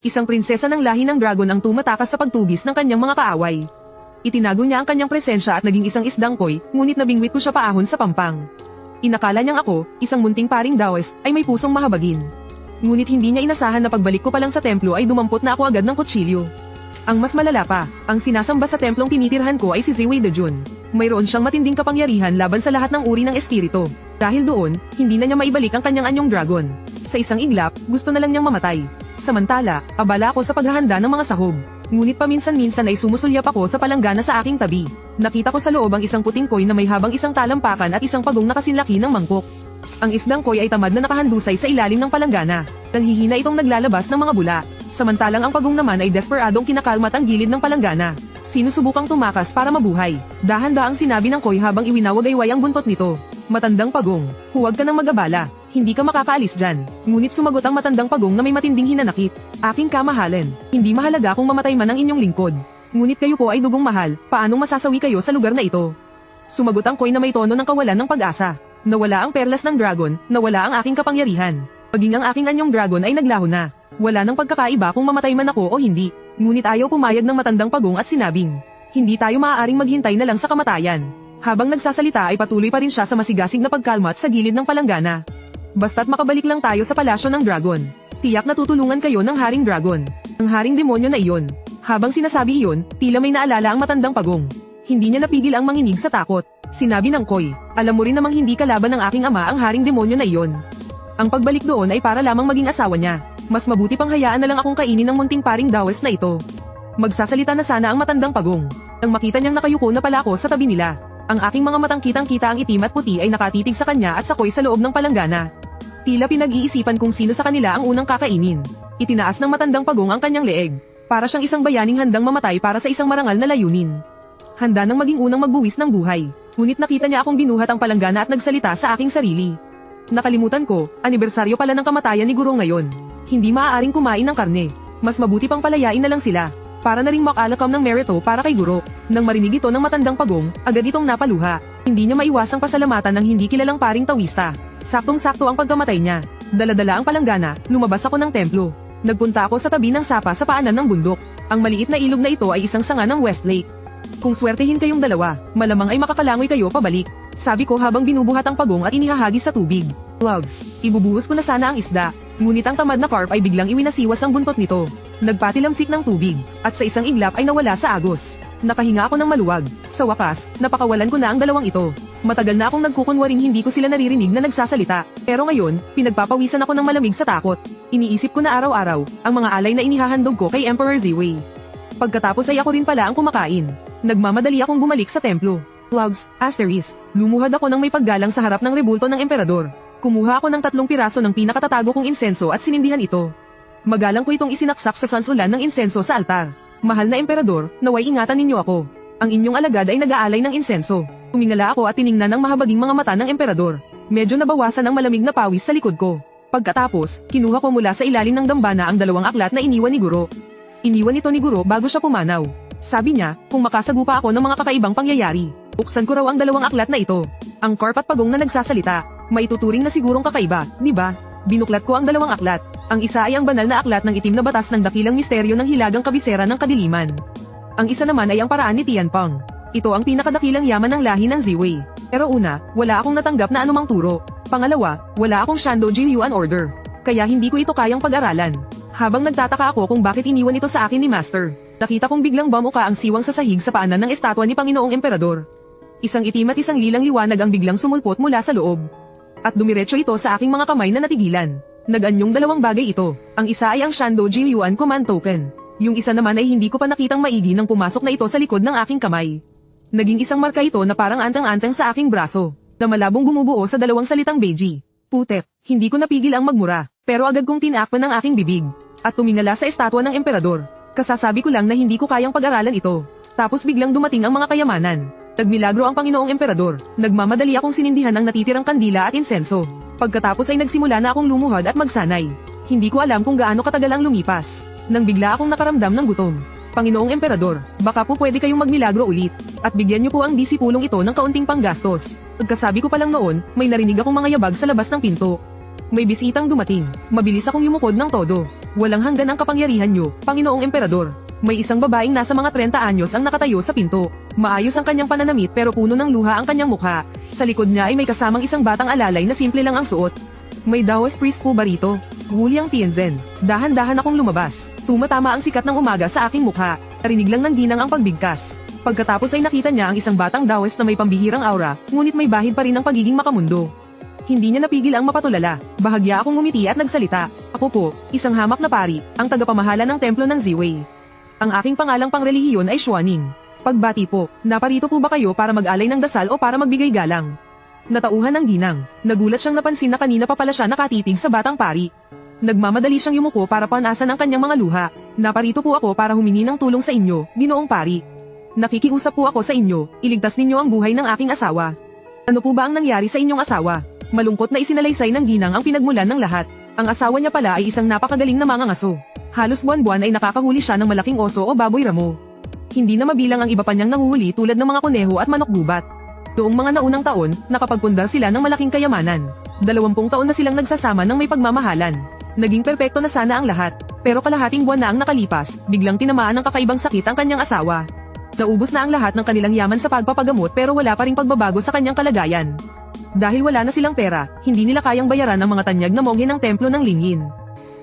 Isang prinsesa ng lahi ng dragon ang tumatakas sa pagtugis ng kanyang mga kaaway. Itinago niya ang kanyang presensya at naging isang isdang koy, ngunit nabingwit ko siya paahon sa pampang. Inakala niyang ako, isang munting paring dawes, ay may pusong mahabagin. Ngunit hindi niya inasahan na pagbalik ko pa lang sa templo ay dumampot na ako agad ng kutsilyo. Ang mas malala pa, ang sinasamba sa templong tinitirhan ko ay si Ziwei Dejun. Mayroon siyang matinding kapangyarihan laban sa lahat ng uri ng espiritu. Dahil doon, hindi na niya maibalik ang kanyang anyong dragon. Sa isang iglap, gusto na lang niyang mamatay. Samantala, abala ako sa paghahanda ng mga sahog. Ngunit paminsan-minsan ay sumusulyap ako sa palanggana sa aking tabi. Nakita ko sa loob ang isang puting koy na may habang isang talampakan at isang pagong na kasinlaki ng mangkok. Ang isdang koy ay tamad na nakahandusay sa ilalim ng palanggana. Nanghihina itong naglalabas ng mga bula. Samantalang ang pagong naman ay desperadong kinakalmat ang gilid ng palanggana. Sinusubukang tumakas para mabuhay. Dahan-daang sinabi ng koy habang iwinawagayway ang buntot nito. Matandang pagong, huwag ka nang mag-abala. Hindi ka makakaalis dyan. Ngunit sumagot ang matandang pagong na may matinding hinanakit. Aking kamahalan, hindi mahalaga kung mamatay man ang inyong lingkod. Ngunit kayo po ay dugong mahal, paanong masasawi kayo sa lugar na ito? Sumagot ang koy na may tono ng kawalan ng pag-asa. Nawala ang perlas ng dragon, nawala ang aking kapangyarihan. Paging ang aking anyong dragon ay naglaho na. Wala nang pagkakaiba kung mamatay man ako o hindi. Ngunit ayaw pumayag ng matandang pagong at sinabing, hindi tayo maaaring maghintay na lang sa kamatayan. Habang nagsasalita ay patuloy pa rin siya sa masigasig na pagkalmat sa gilid ng palanggana. Basta't makabalik lang tayo sa palasyo ng dragon. Tiyak na tutulungan kayo ng haring dragon. Ang haring demonyo na iyon. Habang sinasabi iyon, tila may naalala ang matandang pagong. Hindi niya napigil ang manginig sa takot. Sinabi ng koy, alam mo rin namang hindi kalaban ng aking ama ang haring demonyo na iyon. Ang pagbalik doon ay para lamang maging asawa niya. Mas mabuti pang hayaan na lang akong kainin ng munting paring dawes na ito. Magsasalita na sana ang matandang pagong. Nang makita niyang nakayuko na pala ako sa tabi nila. Ang aking mga matang kitang-kita ang itim at puti ay nakatitig sa kanya at sa koy sa loob ng palanggana. Tila pinag-iisipan kung sino sa kanila ang unang kakainin. Itinaas ng matandang pagong ang kanyang leeg. Para siyang isang bayaning handang mamatay para sa isang marangal na layunin. Handa nang maging unang magbuwis ng buhay. Ngunit nakita niya akong binuhat ang palanggana at nagsalita sa aking sarili. Nakalimutan ko, anibersaryo pala ng kamatayan ni Guro ngayon. Hindi maaaring kumain ng karne. Mas mabuti pang palayain na lang sila. Para na ring makalakam ng merito para kay Guro. Nang marinig ito ng matandang pagong, agad itong napaluha. Hindi niya maiwasang pasalamatan ng hindi kilalang paring tawista. Saktong-sakto ang pagkamatay niya. Dala-dala ang palanggana, lumabas ako ng templo. Nagpunta ako sa tabi ng sapa sa paanan ng bundok. Ang maliit na ilog na ito ay isang sanga ng Westlake. Kung swertehin kayong dalawa, malamang ay makakalangoy kayo pabalik. Sabi ko habang binubuhat ang pagong at inihahagis sa tubig. Loves, ibubuhos ko na sana ang isda. Ngunit ang tamad na carp ay biglang iwinasiwas ang buntot nito. Nagpatilamsik ng tubig, at sa isang iglap ay nawala sa agos. Nakahinga ako ng maluwag. Sa wakas, napakawalan ko na ang dalawang ito. Matagal na akong nagkukunwaring hindi ko sila naririnig na nagsasalita. Pero ngayon, pinagpapawisan ako ng malamig sa takot. Iniisip ko na araw-araw, ang mga alay na inihahandog ko kay Emperor Ziwei. Pagkatapos ay ako rin pala ang kumakain. Nagmamadali akong bumalik sa templo. Plugs, asterisk, lumuhad ako ng may paggalang sa harap ng rebulto ng emperador. Kumuha ako ng 3 piraso ng pinakatatago kong insenso at sinindihan ito. Magalang ko itong isinaksak sa sansulan ng insenso sa altar. Mahal na emperador, naway ingatan ninyo ako. Ang inyong alagad ay nag-aalay ng insenso. Tumingala ako at tiningnan ang mahabaging mga mata ng emperador. Medyo nabawasan ang malamig na pawis sa likod ko. Pagkatapos, kinuha ko mula sa ilalim ng dambana ang 2 aklat na iniwan ni Guro. Iniwan ito ni Guro bago siya pumanaw. Sabi niya, kung makasagupa ako ng mga kakaibang pangyayari, buksan ko raw ang 2 aklat na ito. Ang carp at pagong na nagsasalita, maituturing na sigurong kakaiba, di ba? Binuklat ko ang 2 aklat. Ang isa ay ang banal na aklat ng itim na batas ng dakilang misteryo ng hilagang kabisera ng kadiliman. Ang isa naman ay ang paraan ni Tianpeng. Ito ang pinakadakilang yaman ng lahi ng Ziwei. Pero una, wala akong natanggap na anumang turo. Pangalawa, wala akong Shando Jiuyuan order. Kaya hindi ko ito kayang pag-aralan. Habang nagtataka ako kung bakit iniwan ito sa akin ni Master, nakita kong biglang bumuka ang siwang sa sahig sa paanan ng estatwa ni Panginoong Emperador. Isang itim at isang lilang liwanag ang biglang sumulpot mula sa loob. At dumiretso ito sa aking mga kamay na natigilan. Nag-anyong 2 bagay ito. Ang isa ay ang Shando Jiuyuan Command Token. Yung isa naman ay hindi ko pa nakitang maigi nang pumasok na ito sa likod ng aking kamay. Naging isang marka ito na parang antang-antang sa aking braso, na malabong bumubuo sa 2 salitang Beiji. Putek, hindi ko napigil ang magmura, pero agad kong tinakpan ang aking bibig. At tumingala sa estatwa ng emperador. Kasasabi ko lang na hindi ko kayang pag-aralan ito. Tapos biglang dumating ang mga kayamanan. Nagmilagro ang Panginoong Emperador. Nagmamadali akong sinindihan ang natitirang kandila at insenso. Pagkatapos ay nagsimula na akong lumuhod at magsanay. Hindi ko alam kung gaano katagal ang lumipas. Nang bigla akong nakaramdam ng gutom. Panginoong Emperador, baka po pwede kayong magmilagro ulit. At bigyan niyo po ang disipulong ito ng kaunting panggastos. Pagkasabi ko pa lang noon, may narinig akong mga yabag sa labas ng pinto. May bisitang dumating. Mabilis akong yumukod ng todo. Walang hanggan ang kapangyarihan niyo, Panginoong Emperador. May isang babaeng nasa mga 30 anyos ang nakatayo sa pinto. Maayos ang kanyang pananamit pero puno ng luha ang kanyang mukha. Sa likod niya ay may kasamang isang batang alalay na simple lang ang suot. May Daoist priest po ba rito? Wuliang Tianzhen. Dahan-dahan akong lumabas. Tumatama ang sikat ng umaga sa aking mukha. Narinig lang ng ginang ang pagbigkas. Pagkatapos ay nakita niya ang isang batang Daoist na may pambihirang aura, ngunit may bahid pa rin ang pagiging makamundo. Hindi niya napigil ang mapatulala. Bahagya akong ngumiti at nagsalita. Ako po, isang hamak na pari, ang tagapamahala ng templo ng Ziwei. Ang aking pangalang pangrelihiyon ay Xuaning. Pagbati po, naparito po ba kayo para mag-alay ng dasal o para magbigay galang? Natauhan ng ginang. Nagulat siyang napansin na kanina pa pala siya nakatitig sa batang pari. Nagmamadali siyang yumuko para panasan ang kanyang mga luha. Naparito po ako para humingi ng tulong sa inyo, Ginoong Pari. Nakikiusap po ako sa inyo, iligtas ninyo ang buhay ng aking asawa. Ano po ba ang nangyari sa inyong asawa? Malungkot na isinalaysay ng ginang ang pinagmulan ng lahat. Ang asawa niya pala ay isang napakagaling na mangangaso. Halos buwan-buwan ay nakakahuli siya ng malaking oso o baboy ramo. Hindi na mabilang ang iba pa niyang nahuhuli tulad ng mga kuneho at manok gubat. Noong mga naunang taon, nakapagpundar sila ng malaking kayamanan. 20 taon na silang nagsasama ng may pagmamahalan. Naging perpekto na sana ang lahat, pero kalahating buwan na ang nakalipas, biglang tinamaan ng kakaibang sakit ang kanyang asawa. Naubos na ang lahat ng kanilang yaman sa pagpapagamot pero wala pa ring pagbabago sa kanyang kalagayan. Dahil wala na silang pera, hindi nila kayang bayaran ang mga tanyag na monghe ng templo ng Lingyin.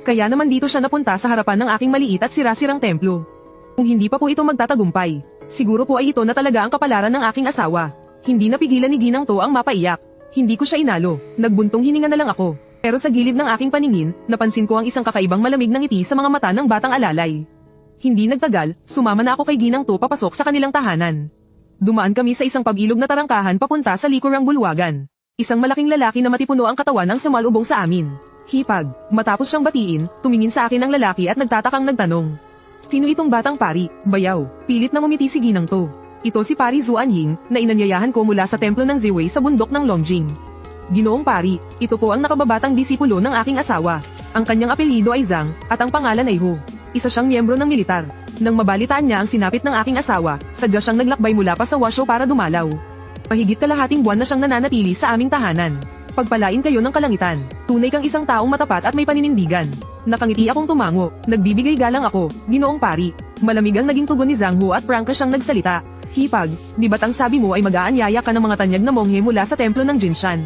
Kaya naman dito siya napunta sa harapan ng aking maliit at sira-sirang templo. Kung hindi pa po ito magtatagumpay, siguro po ay ito na talaga ang kapalaran ng aking asawa. Hindi napigilan ni Ginang To ang mapaiyak. Hindi ko siya inalo, nagbuntong hininga na lang ako. Pero sa gilid ng aking paningin, napansin ko ang isang kakaibang malamig na ngiti sa mga mata ng batang alalay. Hindi nagtagal, sumama na ako kay Ginang To papasok sa kanilang tahanan. Dumaan kami sa isang pabilog na tarangkahan papunta sa likurang bulwagan. Isang malaking lalaki na matipuno ang katawan ang sumalubong sa amin. Hipag, matapos siyang batiin, tumingin sa akin ang lalaki at nagtatakang nagtanong. Sino itong batang pari, bayaw? Pilit na ngumiti si Ginang To. Ito si Pari Zuanying, na inanyayahan ko mula sa templo ng Ziwei sa bundok ng Longjing. Ginoong Pari, ito po ang nakababatang disipulo ng aking asawa. Ang kanyang apelyido ay Zhang, at ang pangalan ay Hu. Isa siyang miyembro ng militar. Nang mabalitaan niya ang sinapit ng aking asawa, sadya siyang naglakbay mula pa sa Washo para dumalaw. Mahigit kalahating buwan na siyang nananatili sa aming tahanan. Pagpalain kayo ng kalangitan. Tunay kang isang taong matapat at may paninindigan. Nakangiti akong tumango, nagbibigay galang ako, Ginoong Pari. Malamig ang naging tugon ni Zhang Hu at prangka siyang nagsalita. Hipag, di ba't ang sabi mo ay mag-aanyaya ka ng mga tanyag na monghe mula sa templo ng Jinshan?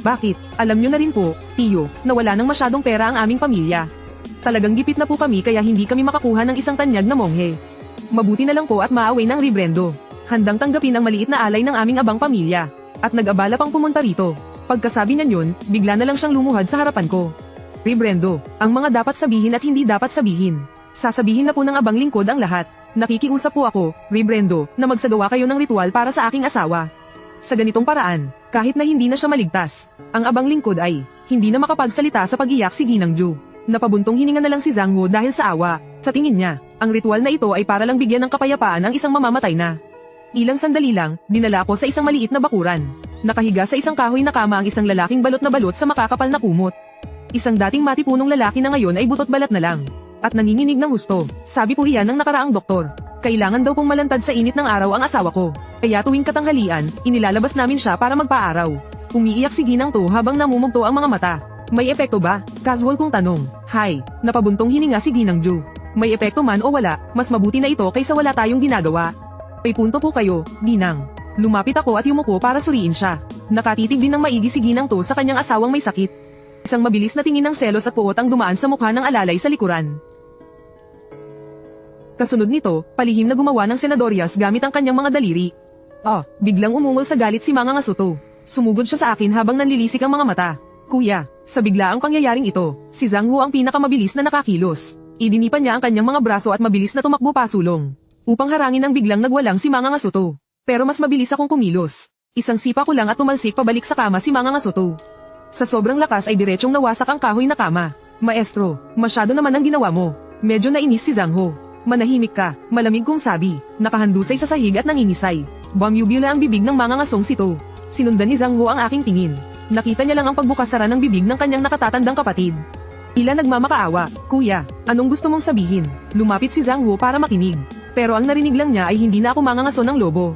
Bakit? Alam nyo na rin po, Tiyo, na wala nang masyadong pera ang aming pamilya. Talagang gipit na po kami kaya hindi kami makakuha ng isang tanyag na monghe. Mabuti na lang po at maaway ng Rebrendo. Handang tanggapin ang maliit na alay ng aming abang pamilya. At nag-abala pang pumunta rito. Pagkasabi niya yun, bigla na lang siyang lumuhad sa harapan ko. Rebrendo, ang mga dapat sabihin at hindi dapat sabihin. Sasabihin na po ng abang lingkod ang lahat. Nakikiusap po ako, Rebrendo, na magsagawa kayo ng ritual para sa aking asawa. Sa ganitong paraan, kahit na hindi na siya maligtas, ang abang lingkod ay hindi na makapagsalita sa pag-iyak si Ginang Ju. Napabuntong hininga na lang si Zhang Hu dahil sa awa. Sa tingin niya, ang ritual na ito ay para lang bigyan ng kapayapaan ang isang mamamatay na. Ilang sandali lang, dinala ako sa isang maliit na bakuran. Nakahiga sa isang kahoy na kama ang isang lalaking balot na balot sa makakapal na kumot. Isang dating matipunong lalaki na ngayon ay butot balat na lang. At nanginginig ng husto. Sabi po iyan ng nakaraang doktor. Kailangan daw pong malantad sa init ng araw ang asawa ko. Kaya tuwing katanghalian, inilalabas namin siya para magpaaraw. Umiiyak si Ginang To habang namumugto ang mga mata. May epekto ba? Casual kong tanong. Hay, napabuntong hininga si Ginang Ju. May epekto man o wala, mas mabuti na ito kaysa wala tayong ginagawa. May punto po kayo, Ginang. Lumapit ako at yumuko para suriin siya. Nakatitig din ng maigi si Ginang To sa kanyang asawang may sakit. Isang mabilis na tingin ng selos at puot ang dumaan sa mukha ng alalay sa likuran. Kasunod nito, palihim na gumawa ng senadorias gamit ang kanyang mga daliri. Biglang umungol sa galit si Manga Ngasuto. Sumugod siya sa akin habang nanlilisik ang mga mata. Kuya, sa biglaang pangyayaring ito, si Zhang Hu ang pinakamabilis na nakakilos. Idinipan niya ang kanyang mga braso at mabilis na tumakbo pasulong. Upang harangin ang biglang nagwalang si Manga Ngasuto. Pero mas mabilis akong kumilos. Isang sipa ko lang at tumalsik pabalik sa kama si Manga Ngasuto. Sa sobrang lakas ay diretsong nawasak ang kahoy na kama. Maestro, masyado naman ang ginawa mo. Medyo nainis si Zhang Hu. Manahimik ka, malamig kong sabi. Nakahandusay sa sahig at nangingisay. Bumubula ang bibig ng Manga Ngasong sito. Sinundan ni Zhang Hu ang aking tingin. Nakita niya lang ang pagbukasara ng bibig ng kanyang nakatatandang kapatid. Ila nagmamakaawa, Kuya, anong gusto mong sabihin? Lumapit si Zhang Hu para makinig. Pero ang narinig lang niya ay hindi na ako mangangaso ng lobo.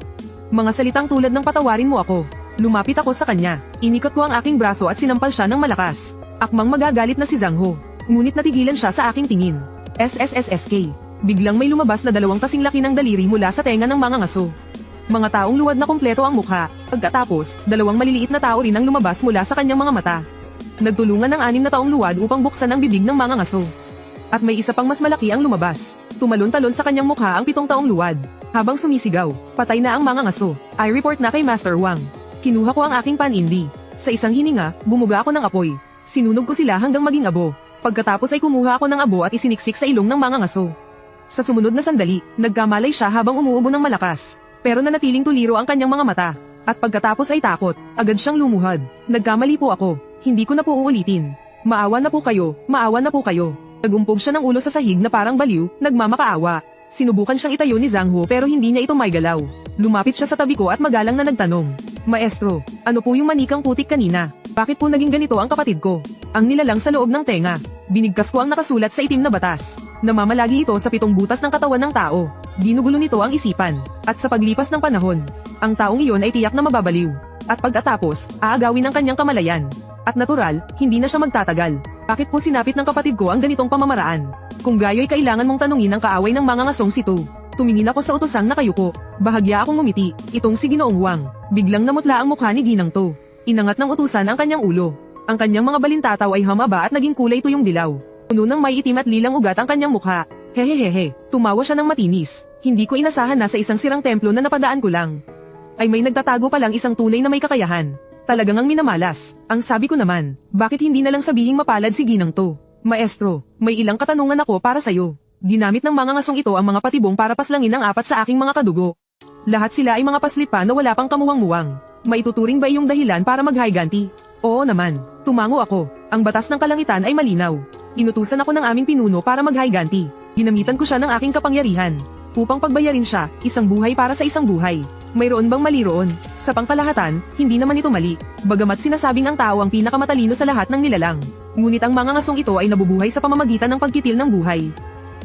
Mga salitang tulad ng patawarin mo ako. Lumapit ako sa kanya. Inikot ko ang aking braso at sinampal siya ng malakas. Akmang magagalit na si Zhang Hu. Ngunit natigilan siya sa aking tingin. SSSSK. Biglang may lumabas na 2 kasing laki ng daliri mula sa tenga ng mga ngaso. Mga taong luwad na kumpleto ang mukha. Pagkatapos, 2 maliliit na tao rin ang lumabas mula sa kanyang mga mata. Nagtulungan ng 6 na taong luwad upang buksan ang bibig ng mga ngaso. At may isa pang mas malaki ang lumabas. Tumalon-talon sa kanyang mukha ang 7 taong luwad. Habang sumisigaw, patay na ang mga ngaso. I report na kay Master Wang. Kinuha ko ang aking panindi. Sa isang hininga, bumuga ako ng apoy. Sinunog ko sila hanggang maging abo. Pagkatapos ay kumuha ako ng abo at isiniksik sa ilong ng mga ngaso. Sa sumunod na sandali, nagkamalay siya habang umuubo ng malakas. Pero nanatiling tuliro ang kanyang mga mata. At pagkatapos ay takot, agad siyang lumuhad. Nagkamali po ako. Hindi ko na po uulitin. Maawa na po kayo, maawa na po kayo. Nagumpog siya ng ulo sa sahig na parang baliw, nagmamakaawa. Sinubukan siyang itayo ni Zhang Ho pero hindi niya ito maigalaw. Lumapit siya sa tabi ko at magalang na nagtanong. Maestro, ano po yung manikang putik kanina? Bakit po naging ganito ang kapatid ko? Ang nilalang sa loob ng tenga. Binigkas ko ang nakasulat sa itim na batas. Namamalagi ito sa 7 butas ng katawan ng tao. Ginugulo nito ang isipan. At sa paglipas ng panahon, ang taong iyon ay tiyak na mababaliw. At pagkatapos, aagawin ang kanyang kamalayan. At natural, hindi na siya magtatagal. Bakit po sinapit ng kapatid ko ang ganitong pamamaraan? Kung gayo'y kailangan mong tanungin ang kaaway ng mga ngasong sito. Tumingin ako sa utosang nakayuko. Bahagya akong ngumiti. Itong si Ginoong Wang. Biglang namutla ang mukha ni Ginang To. Inangat ng utusan ang kanyang ulo. Ang kanyang mga balintataw ay humaba at naging kulay tuyong dilaw. Puno ng may itim at lilang ugat ang kanyang mukha. Hehehehe. Tumawa siya ng matinis. Hindi ko inasahan na sa isang sirang templo na napadaan ko lang ay may nagtatago palang isang tunay na may kakayahan. Talagang ang minamalas. Ang sabi ko naman, bakit hindi na lang sabihing mapalad si Ginang To? Maestro, may ilang katanungan ako para sayo. Ginamit ng mga ngasong ito ang mga patibong para paslangin ang 4 sa aking mga kadugo. Lahat sila ay mga paslit pa na wala pang kamuwang-muwang. Maituturing ba iyong dahilan para mag-higanti? Oo naman, tumango ako. Ang batas ng kalangitan ay malinaw. Inutusan ako ng aming pinuno para mag-higanti. Ginamitan ko siya ng aking kapangyarihan. Upang pagbayarin siya, isang buhay para sa isang buhay. Mayroon bang mali roon? Sa pangkalahatan, hindi naman ito mali. Bagamat sinasabing ang tao ang pinakamatalino sa lahat ng nilalang. Ngunit ang mga ngasong ito ay nabubuhay sa pamamagitan ng pagkitil ng buhay.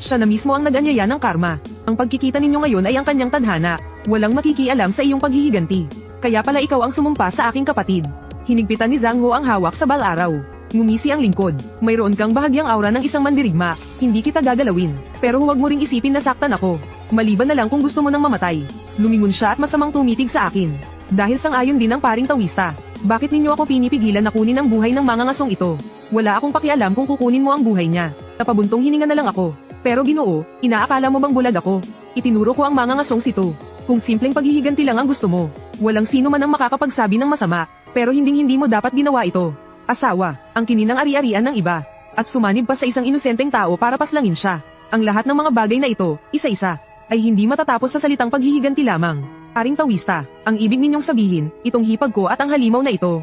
Siya na mismo ang nag-anyaya ng karma. Ang pagkikita ninyo ngayon ay ang kanyang tadhana. Walang makikialam sa iyong paghihiganti. Kaya pala ikaw ang sumumpa sa aking kapatid. Hinigpitan ni Zhang Ho ang hawak sa bal-araw. Ngumisi ang lingkod. Mayroon kang bahagyang aura ng isang mandirigma. Hindi kita gagalawin. Pero huwag mo ring isipin na saktan ako. Maliban na lang kung gusto mo nang mamatay. Lumingon siya at masamang tumitig sa akin. Dahil sang-ayon din ang paring tawista. Bakit ninyo ako pinipigilan na kunin ang buhay ng mga ngasong ito? Wala akong pakialam kung kukunin mo ang buhay niya. Napabuntong hininga na lang ako. Pero Ginoo, inaakala mo bang bulag ako? Itinuro ko ang mga ngasong sito. Kung simpleng paghihiganti lang ang gusto mo, walang sino man ang makakapagsabi ng masama. Pero hinding-hindi mo dapat ginawa ito. Asawa, ang kininang ari-arian ng iba. At sumanib pa sa isang inosenteng tao para paslangin siya. Ang lahat ng mga bagay na ito, isa-isa, ay hindi matatapos sa salitang paghihiganti lamang. Paring tawista, ang ibig ninyong sabihin, itong hipag ko at ang halimaw na ito.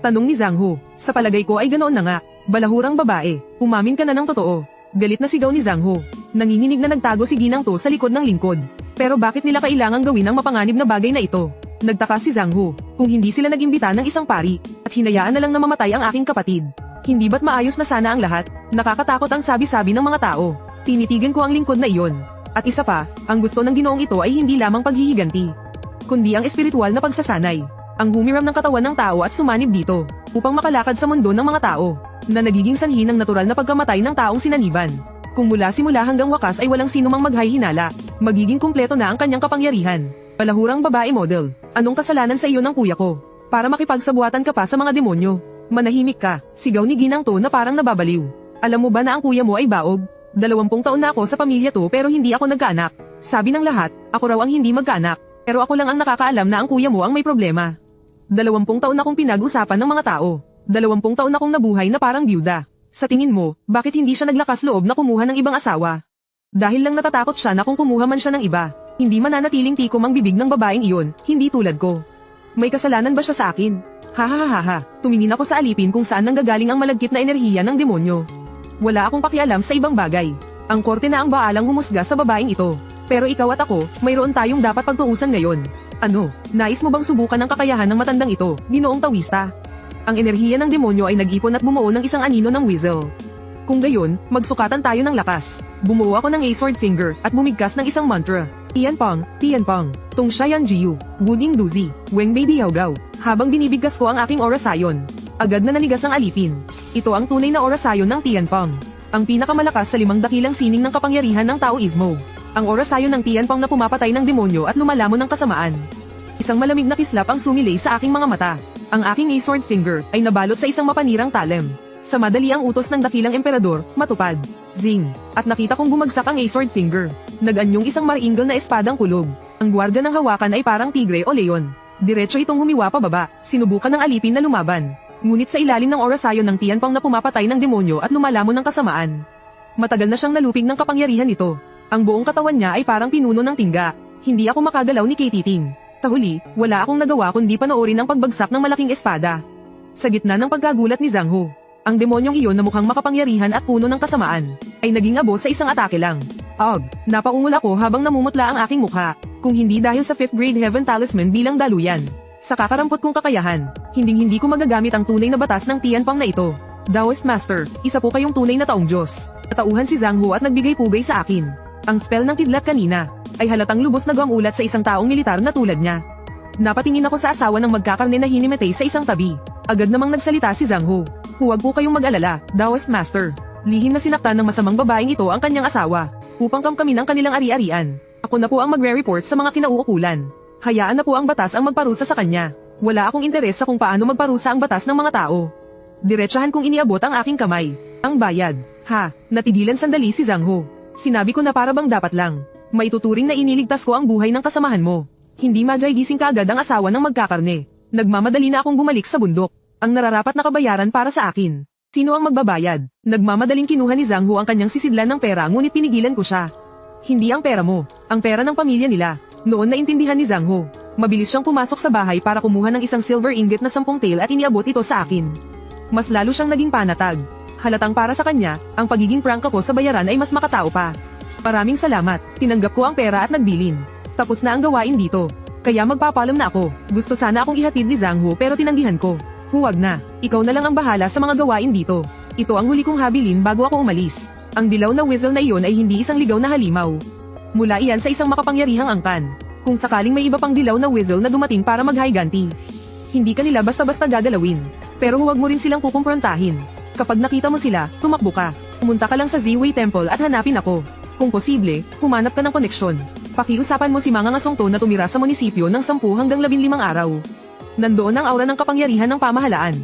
Tanong ni Zhang Ho, sa palagay ko ay ganoon na nga. Balahurang babae, umamin ka na ng totoo. Galit na sigaw ni Zhang Ho. Nanginginig na nagtago si Ginang To sa likod ng lingkod. Pero bakit nila kailangang gawin ang mapanganib na bagay na ito? Nagtaka si Zhang Ho, kung hindi sila nag-imbita ng isang pari, at hinayaan na lang na mamatay ang aking kapatid. Hindi ba't maayos na sana ang lahat? Nakakatakot ang sabi-sabi ng mga tao. Tinitigan ko ang lingkod na iyon. At isa pa, ang gusto ng Ginoong ito ay hindi lamang paghihiganti, kundi ang espiritual na pagsasanay. Ang humiram ng katawan ng tao at sumanib dito, upang makalakad sa mundo ng mga tao, na nagiging sanhi ng natural na pagkamatay ng taong sinaniban. Kung mula simula hanggang wakas ay walang sino mang maghahinala, magiging kumpleto na ang kanyang kapangyarihan. Balahurang babae model, anong kasalanan sa iyo ng kuya ko? Para makipagsabuatan ka pa sa mga demonyo. Manahimik ka, sigaw ni Ginang To na parang nababaliw. Alam mo ba na ang kuya mo ay baog? 20 taon na ako sa pamilya to pero hindi ako nagkaanak. Sabi ng lahat, ako raw ang hindi magkaanak. Pero ako lang ang nakakaalam na ang kuya mo ang may problema. 20 taon akong pinag-usapan ng mga tao. 20 taon akong nabuhay na parang byuda. Sa tingin mo, bakit hindi siya naglakas loob na kumuha ng ibang asawa? Dahil lang natatakot siya na kung kumuha man siya ng iba, hindi mananatiling tikom ang bibig ng babaeng iyon, hindi tulad ko. May kasalanan ba siya sa akin? Hahaha, tumingin ako sa alipin kung saan nanggagaling ang malagkit na enerhiya ng demonyo. Wala akong pakialam sa ibang bagay. Ang korte na ang baalang humusga sa babaeng ito. Pero ikaw at ako, mayroon tayong dapat pagtuusan ngayon. Ano, nais mo bang subukan ang kakayahan ng matandang ito, Ginoong Tawista? Ang enerhiya ng demonyo ay nag-ipon at bumuo ng isang anino ng weasel. Kung gayon, magsukatan tayo ng lakas. Bumuo ako ng A-sword finger at bumigkas ng isang mantra. Tianpang, Tung Shayan Jiu, Wuding Duzi, Wengbei Diaogao. Habang binibigkas ko ang aking orasayon, Agad na nanigas ang alipin. Ito ang tunay na orasayon ng Tianpeng. Ang pinakamalakas sa 5 dakilang sining ng kapangyarihan ng Taoismo. Ang orasayon ng Tianpeng na pumapatay ng demonyo at lumalamon ng kasamaan. Isang malamig na kislap ang sumilay sa aking mga mata. Ang aking sword finger ay nabalot sa isang mapanirang talem. Sa madali ang utos ng dakilang emperador, matupad. Zing. At nakita kong bumagsak ang sword finger. Nag-anyong isang maringal na espadang kulog. Ang gwardya ng hawakan ay parang tigre o leon. Diretso itong humiwa pababa, sinubukan ng alipin na lumaban. Ngunit sa ilalim ng orasayon ng Tianpeng na pumapatay ng demonyo at lumalamon ng kasamaan. Matagal na siyang nalupig ng kapangyarihan nito. Ang buong katawan niya ay parang pinuno ng tingga. Hindi ako makagalaw ni Katiting. Sa huli, wala akong nagawa kundi panoorin ang pagbagsak ng malaking espada. Sa gitna ng pagkagulat ni Zhang Hu, ang demonyong iyon na mukhang makapangyarihan at puno ng kasamaan, ay naging abo sa isang atake lang. Napaungol ako habang namumutla ang aking mukha, kung hindi dahil sa 5th grade Heaven Talisman bilang daluyan. Sa kakarampot kong kakayahan, hindi ko magagamit ang tunay na batas ng Tianpeng na ito. Daoist Master, isa po kayong tunay na taong Diyos. Natauhan si Zhang Hu at nagbigay pugay sa akin. Ang spell ng kidlat kanina, ay halatang lubos na gumamulat sa isang taong militar na tulad niya. Napatingin ako sa asawa ng magkakarne na hinimatay sa isang tabi. Agad namang nagsalita si Zhang Hu. Huwag po kayong mag-alala, Daoist Master. Lihim na sinaktan ng masamang babaeng ito ang kanyang asawa, upang kamkamin ang kanilang ari-arian. Ako na po ang magre-report sa mga kinauukulan. Hayaan na po ang batas ang magparusa sa kanya. Wala akong interes sa kung paano magparusa ang batas ng mga tao. Diretsahan kong iniabot ang aking kamay. Ang bayad. Natigilan sandali si Zhang Hu. Sinabi ko na para bang dapat lang. Maituturing na iniligtas ko ang buhay ng kasamahan mo. Hindi madyay gising kaagad ang asawa ng magkakarne. Nagmamadali na akong bumalik sa bundok. Ang nararapat na kabayaran para sa akin. Sino ang magbabayad? Nagmamadaling kinuha ni Zhang Hu ang kanyang sisidlan ng pera ngunit pinigilan ko siya. Hindi ang pera mo, ang pera ng pamilya nila. Noon naintindihan ni Zhang Hu. Mabilis siyang pumasok sa bahay para kumuha ng isang silver ingot na 10 tael at iniabot ito sa akin. Mas lalo siyang naging panatag. Halatang para sa kanya, ang pagiging prank ako sa bayaran ay mas makatao pa. Maraming salamat, tinanggap ko ang pera at nagbilin. Tapos na ang gawain dito. Kaya magpapalam na ako. Gusto sana akong ihatid ni Zhang Hu pero tinanggihan ko. Huwag na, ikaw na lang ang bahala sa mga gawain dito. Ito ang huli kong habilin bago ako umalis. Ang dilaw na whistle na iyon ay hindi isang ligaw na halimaw. Mula iyan sa isang makapangyarihang angkan. Kung sakaling may iba pang dilaw na whistle na dumating para maghiganti. Hindi kanila basta-basta gagalawin. Pero huwag mo rin silang kukumprontahin. Kapag nakita mo sila, tumakbo ka. Pumunta ka lang sa Ziwei Temple at hanapin ako. Kung posible, humanap ka ng koneksyon. Pakiusapan mo si Mangang Asongto na tumira sa munisipyo ng 10 hanggang 15 araw. Nandoon ang aura ng kapangyarihan ng pamahalaan.